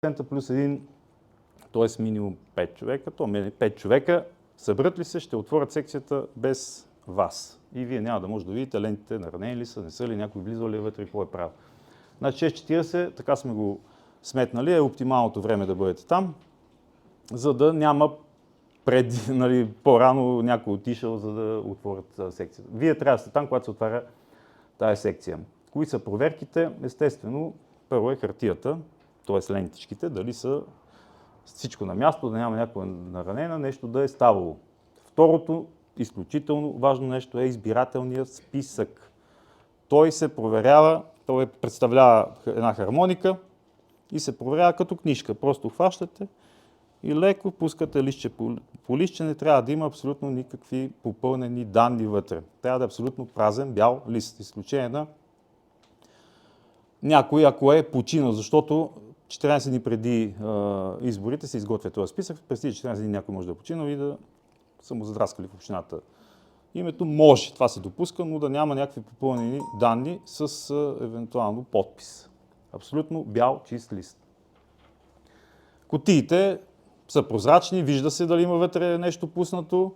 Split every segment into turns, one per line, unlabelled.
плюс 1, т.е. минимум 5 човека. То 5 човека съберат ли се, ще отворят секцията без вас. И вие няма да може да видите лентите наранени ли са, не са ли, някой влизал ли е вътре и какво е правил. Значи 6:40, така сме го сметнали, е оптималното време да бъдете там, за да няма по-рано някой отишъл, за да отворят секцията. Вие трябва да сте там, когато се отваря тази секция. Кои са проверките? Естествено, първо е хартията, т.е. лентичките, дали са всичко на място, да няма някоя наранена, нещо да е ставало. Второто, изключително важно нещо е избирателният списък. Той се проверява, той представлява една хармоника и се проверява като книжка. Просто хващате и леко пускате листче по листче, не трябва да има абсолютно никакви попълнени данни вътре. Трябва да е абсолютно празен бял лист, изключение на някой, ако е починал, защото 14 дни преди изборите се изготвя този списък, през тези 14 дни някой може да е починал и да са му задраскали в общината името. Може, това се допуска, но да няма някакви попълнени данни с евентуално подпис. Абсолютно бял, чист лист. Кутиите са прозрачни, вижда се дали има вътре нещо пуснато,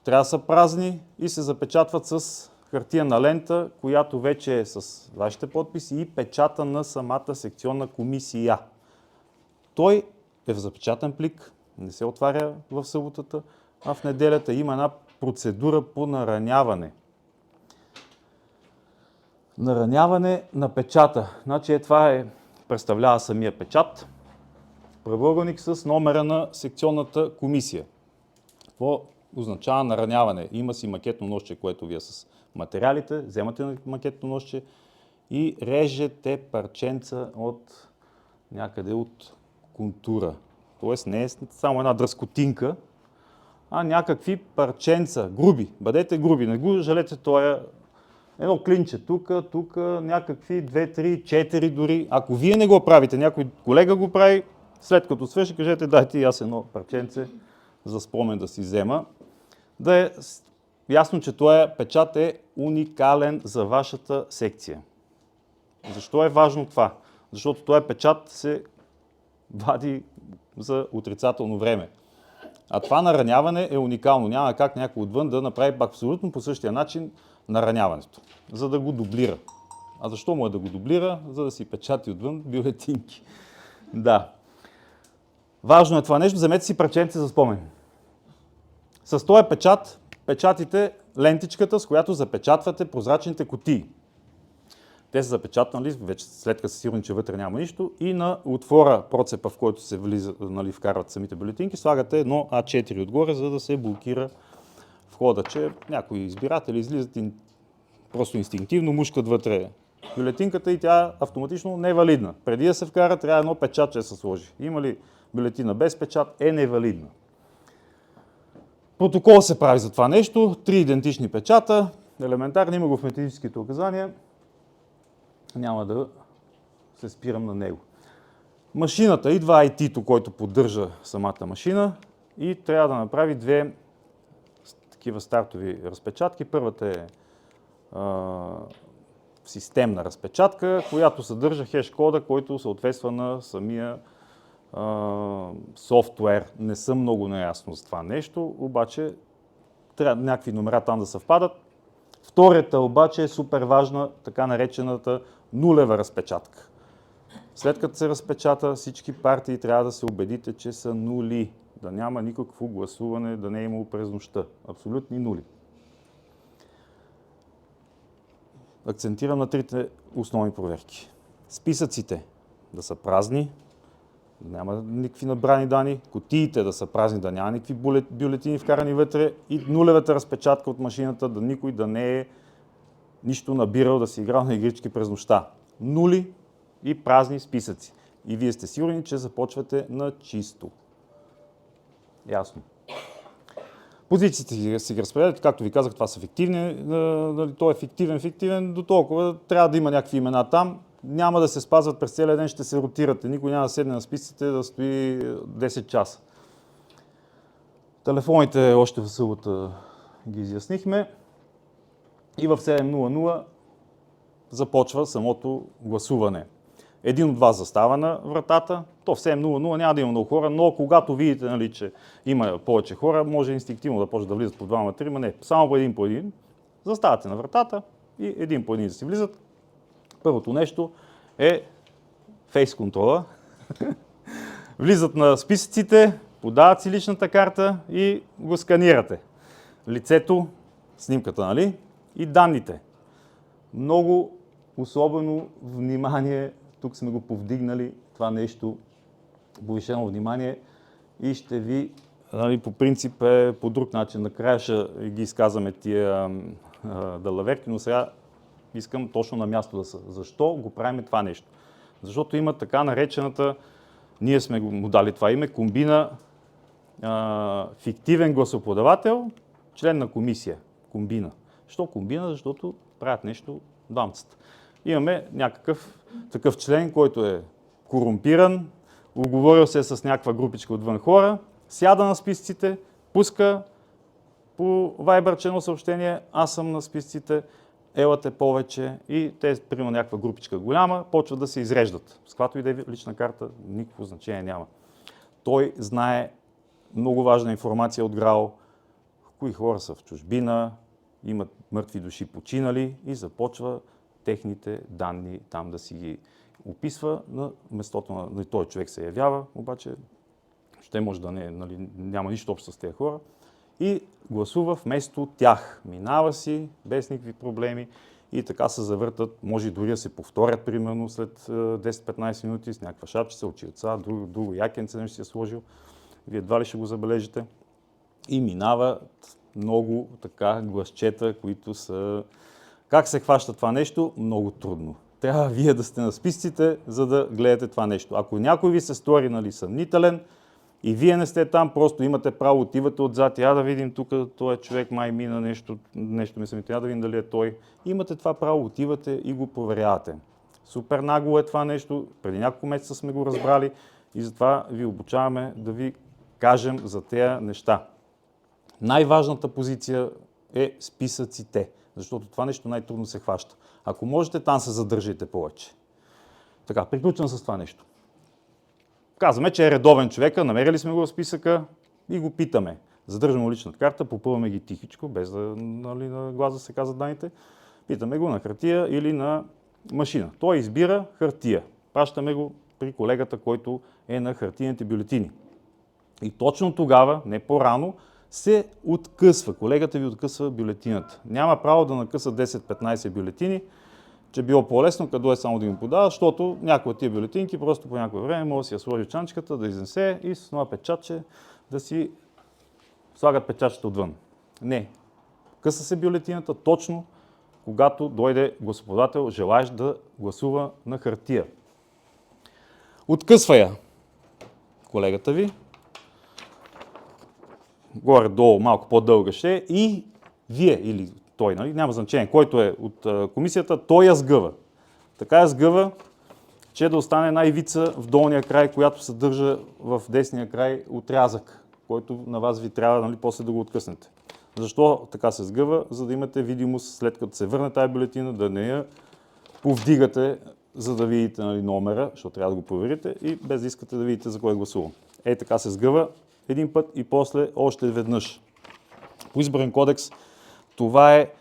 трябва да са празни и се запечатват с хартиена лента, която вече е с вашите подписи и печата на самата секционна комисия. Той е в запечатан плик, не се отваря в съботата, а в неделята има една процедура по нараняване. Нараняване на печата. Значи това представлява самия печат. Правоъгълник с номера на секционната комисия. Какво означава нараняване? Има си макетно ножче, което вие с материалите, вземате на макетно ножче и режете парченца от някъде от контура. Тоест не е само една дръскотинка, а някакви парченца, груби. Бъдете груби, не го жалете, това е едно клинче тук, някакви 2, 3, 4 дори. Ако вие не го правите, някой колега го прави, след като свърши, кажете, дайте и аз едно парченце за спомен да си взема. Да е ясно, че този печат е уникален за вашата секция. Защо е важно това? Защото този печат се вади за отрицателно време. А това нараняване е уникално. Няма как някой отвън да направи абсолютно по същия начин нараняването, за да го дублира. А защо му е да го дублира? За да си печати отвън бюлетинки. Да. Важно е това нещо, вземете си парченце за спомен. С този печат печатите лентичката, с която запечатвате прозрачните кутии. Те са запечатани вече след като са сигурни, че вътре няма нищо и на отвора, процепа, в който се вкарват самите бюлетинки, слагате едно А4 отгоре, за да се блокира входа, че някои избиратели излизат и просто инстинктивно мушкат вътре бюлетинката и тя автоматично не е валидна. Преди да се вкара, трябва едно печатче да се сложи. Има ли бюлетина без печат, е невалидна. Протокол се прави за това нещо, 3 идентични печата, елементарно, има го в методическите указания, няма да се спирам на него. Машината, идва IT-то, който поддържа самата машина и трябва да направи две такива стартови разпечатки. Първата е системна разпечатка, която съдържа хеш-кода, който съответства на самия софтуер. Не съм много наясно с това нещо, обаче трябва някакви номера там да съвпадат. Втората обаче е супер важна, така наречената нулева разпечатка. След като се разпечата, всички партии трябва да се убедите, че са нули. Да няма никакво гласуване, да не е имало през нощта. Абсолютни нули. Акцентирам на трите основни проверки. Списъците да са празни, да няма никакви набрани данни, кутиите да са празни, да няма никакви бюлетини вкарани вътре и нулевата разпечатка от машината, да никой да не е нищо набирал, да си играл на игрички през нощта. Нули и празни списъци. И вие сте сигурни, че започвате на чисто. Ясно. Позициите си ги разпределят, както ви казах, това са фиктивни, той е фиктивен, до толкова трябва да има някакви имена там. Няма да се спазват през целия ден, ще се ротирате. Никой няма да седне на списъците да стои 10 часа. Телефоните още в събота ги изяснихме. И в 7:00 започва самото гласуване. Един от вас застава на вратата, То в 7.00 няма да има много хора, но когато видите, нали, че има повече хора, може инстинктивно да почне да влизат по двама, трима, не, само по един. Заставате на вратата и един по един да си влизат. Първото нещо е фейс контрола. Влизат на списъците, подават си личната карта и го сканирате. Лицето, снимката, нали? И данните. Много особено внимание, тук сме го повдигнали това нещо, повишено внимание и ще ви, нали, по принцип е по друг начин. Накрая ще ги изказваме тия далаверки, но сега искам точно на място да са. Защо го правим това нещо? Защото има така наречената, ние сме му дали това име, комбина, фиктивен гласоподавател, член на комисия. Комбина. Защо комбина? Защото правят нещо двамцата. Имаме някакъв такъв член, който е корумпиран, уговорил се с някаква групичка отвън хора, сяда на списците, пуска по Viber едно съобщение, аз съм на списците, елате повече и те, примерно някаква групичка голяма, почват да се изреждат. С каквато и да е лична карта, никакво значение няма. Той знае много важна информация от ГРАО, кои хора са в чужбина, имат мъртви души починали и започва техните данни там да си ги описва на местото на този човек се явява, обаче ще може да не, нали, няма нищо общо с тези хора и гласува вместо тях. Минава си без никакви проблеми и така се завъртат, може дори да се повторят примерно след 10-15 минути с някаква шапчица, очилца, друго якенце не ще си е сложил. Вие едва ли ще го забележите. И минават много така гласчета, които са... Как се хваща това нещо? Много трудно. Трябва вие да сте на списците, за да гледате това нещо. Ако някой ви се стори, нали, съмнителен и вие не сте там, просто имате право, отивате отзад, да видим тук, този човек май мина нещо ми съмнително, да видим дали е той. Имате това право, отивате и го проверявате. Супер нагло е това нещо, преди няколко месеца сме го разбрали и затова ви обучаваме да ви кажем за тези неща. Най-важната позиция е списъците, защото това нещо най-трудно се хваща. Ако можете, там се задържите повече. Така, приключвам с това нещо. Казваме, че е редовен човека, намерили сме го в списъка и го питаме. Задържаме личната карта, попълваме ги тихичко, без да, нали, на глас да се казват данните. Питаме го на хартия или на машина. Той избира хартия. Пращаме го при колегата, който е на хартийните бюлетини. И точно тогава, не по-рано, се откъсва. Колегата ви откъсва бюлетината. Няма право да накъса 10-15 бюлетини, че било по-лесно, къде е само да им подава, защото някои от тия бюлетинки просто по някое време може да си я сложи в чанчката, да изнесе и с това печатче да си слагат печатчета отвън. Не. Къса се бюлетината точно когато дойде гласоподавател, желаещ да гласува на хартия. Откъсва я колегата ви. Горе-долу малко по-дълга ще е и вие или той, нали, няма значение, който е от комисията, той я сгъва. Така я сгъва, че да остане една ивица в долния край, която съдържа в десния край отрязък, който на вас ви трябва, нали, после да го откъснете. Защо така се сгъва? За да имате видимост след като се върне тая бюлетина, да не я повдигате, за да видите, нали, номера, защото трябва да го проверите и без да искате да видите за кой е гласувал. Ей така се сгъва един път и после още веднъж. По изборен кодекс това е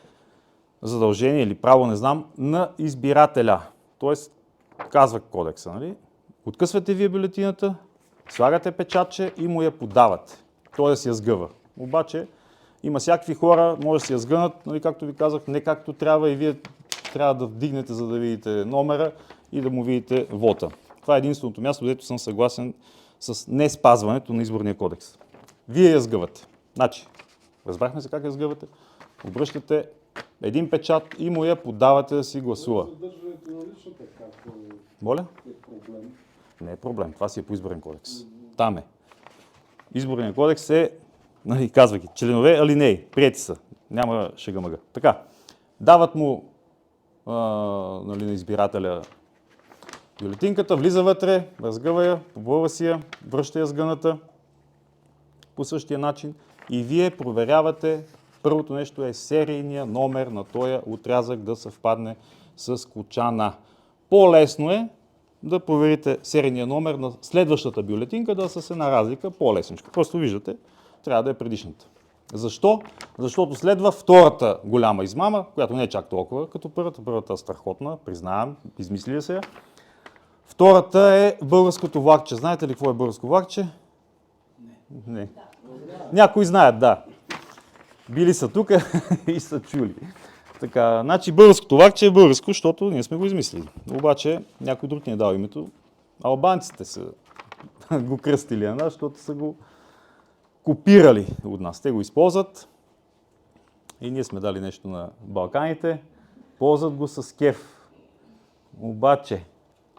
задължение или право, не знам, на избирателя. Тоест, казва кодекса, нали? Откъсвате вие бюлетината, слагате печатче и му я подавате. Той да си я сгъва. Обаче има всякакви хора, може да си я сгънат, нали, както ви казах, не както трябва и вие трябва да вдигнете, за да видите номера и да му видите вота. Това е единственото място, където съм съгласен с не спазването на изборния кодекс. Вие я сгъвате. Значи, разбрахме се как я сгъвате, обръщате един печат и му я подавате да си гласува.
Задържането на личната карта
Моля?
е проблем.
Не е проблем, това си е по изборен кодекс. Там е. Изборният кодекс е, нали, казвайки, членове алинеи, приети са, няма шега-мъга. Така, дават му нали, на избирателя бюлетинката, влиза вътре, разгъва я, побълва си я, връща я сгъната по същия начин и вие проверявате, първото нещо е серийния номер на този отрязък да съвпадне с кочана. По-лесно е, да проверите серийния номер на следващата бюлетинка, да са с една разлика по-лесничко. Просто виждате, трябва да е предишната. Защо? Защото следва втората голяма измама, която не е чак толкова като първата. Първата е страхотна, признавам, измислили се я. Втората е българското влакче. Знаете ли какво е българско влакче? Не. Някои знаят, да. Били са тук и са чули. Така, значи българското влакче е българско, защото ние сме го измислили. Обаче някой друг ни е дал името. Албанците са го кръстили на нас, защото са го копирали от нас. Те го използват и ние сме дали нещо на Балканите. Ползват го с кеф. Обаче,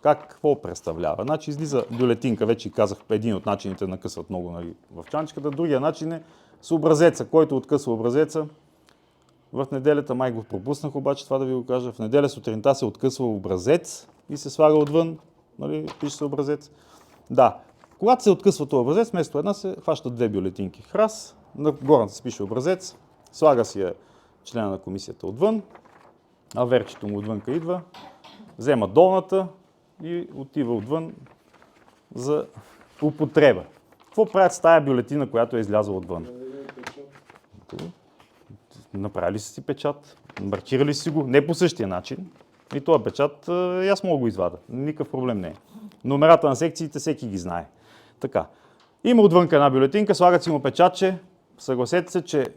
какво представлява? Значи излиза бюлетинка, вече казах, един от начините накъсват много, нали, в чанчката. Другия начин е с образеца, който откъсва образеца. В неделята май го пропуснах, обаче това да ви го кажа. В неделя сутринта се откъсва образец и се слага отвън, нали, пише се образец. Да, когато се откъсва този образец, вместо една се хващат две бюлетинки. Храс, на горната се пише образец, слага си я члена на комисията отвън, а верчето му отвънка идва, взема долната и отива отвън за употреба. Какво правят с тая бюлетина, която е излязла отвън? Направили си печат, маркирали си го, не по същия начин. И този печат аз мога го извада. Никакъв проблем не е. Номерата на секциите всеки ги знае. Така. Има отвънка една бюлетинка, слагат си му печатче. Съгласете се, че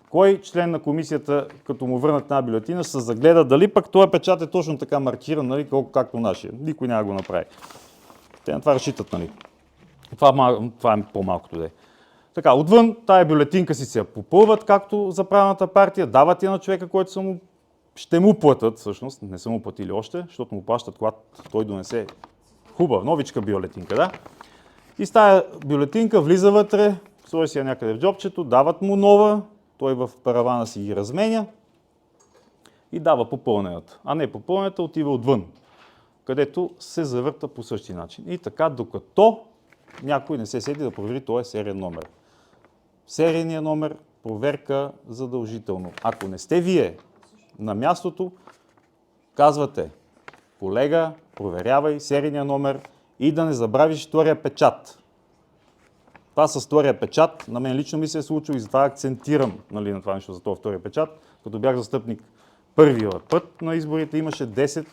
кой член на комисията, като му върнат една бюлетина, се загледа дали пък този печат е точно така маркиран, нали, както нашия. Никой няма го направи. Те на това разчитат, нали. Това е по-малкото да е. Така, отвън тая бюлетинка си се попълват, както за правилната партия, дават я на човека, който ще му платят, всъщност, не са му платили още, защото му плащат, когато той донесе хубава, новичка бюлетинка, да? И с тая бюлетинка влиза вътре, сложи си я някъде в джобчето, дават му нова, той в паравана си ги разменя и дава попълнената. А не попълнената отива отвън, където се завърта по същия начин. И така, докато някой не се седи да провери този сериен номер. Серийният номер, проверка задължително. Ако не сте вие на мястото, казвате: колега, проверявай серийния номер и да не забравиш втория печат. Това с втория печат на мен лично ми се е случило и затова акцентирам, нали, на това нещо за този втория печат. Като бях застъпник първия път на изборите, имаше 10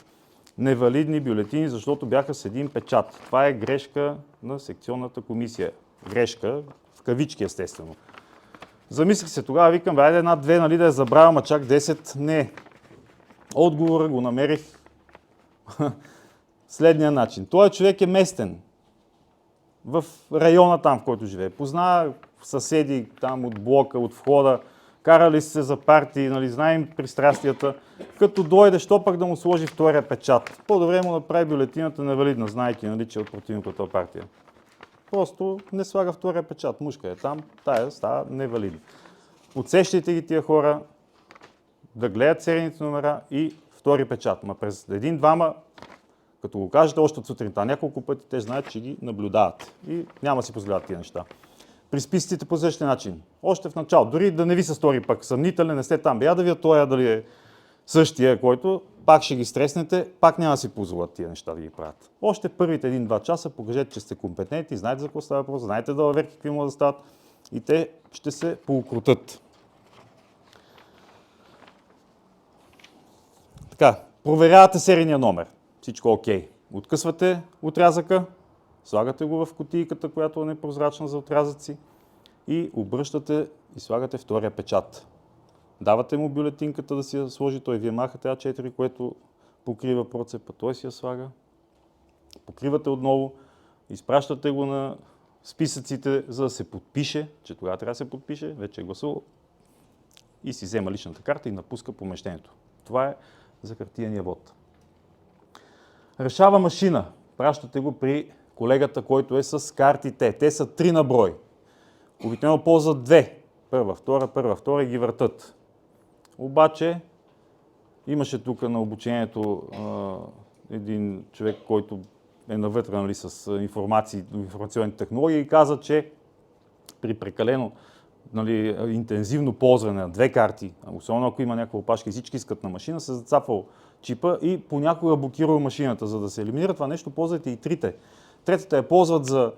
невалидни бюлетини, защото бяха с един печат. Това е грешка на секционната комисия. Грешка, в кавички естествено. Замислих се тогава, викам, айде една-две, нали, да я забравям, а чак 10. Не. Отговора го намерих следния начин. Той човек е местен в района там, в който живее. Познава съседи там от блока, от входа, карали се за партии, нали, знаем пристрастията. Като дойде, що пък да му сложи втория печат. По-добре му направи бюлетината невалидна, знайки, нали, че е от противната партия. Просто не слага втория печат. Мушка е там, тая става невалидна. Отсещайте ги тия хора да гледат серийните номера и втори печат. Ма през един-двама, като го кажете още от сутринта, няколко пъти те знаят, че ги наблюдават. И няма си позволяват тия неща. При списъците по същия начин. Още в начало. Дори да не ви се стори пък съмнителен, не сте там. Я да ви тоя дали е същия, който пак ще ги стреснете, пак няма да си позволят тия неща да ги правят. Още първите 1-2 часа покажете, че сте компетентни, знаете за какво става въпрос, знаете да въверки какви могат да стават и те ще се поукрутят. Така, проверявате серийния номер. Всичко окей. Откъсвате отрязъка, слагате го в кутийката, която е непрозрачна за отрязъци и обръщате и слагате втория печат. Давате му бюлетинката да си я сложи, той вие махате А4, което покрива процепа, той си я слага. Покривате отново, изпращате го на списъците, за да се подпише, че тогава трябва да се подпише, вече е гласувал и си взема личната карта и напуска помещението. Това е за хартияния вод. Решава машина. Пращате го при колегата, който е с картите. Те са 3 на брой. Обикновено ползват 2. Първа, втора и ги въртат. Обаче имаше тук на обучението един човек, който е навътре, нали, с информационни технологии и каза, че при прекалено, нали, интензивно ползване на 2 карти, особено ако има някаква опашка и всички искат на машина, се зацапвал чипа и понякога блокира машината. За да се елиминира това нещо, ползвайте и трите. Третата я ползват за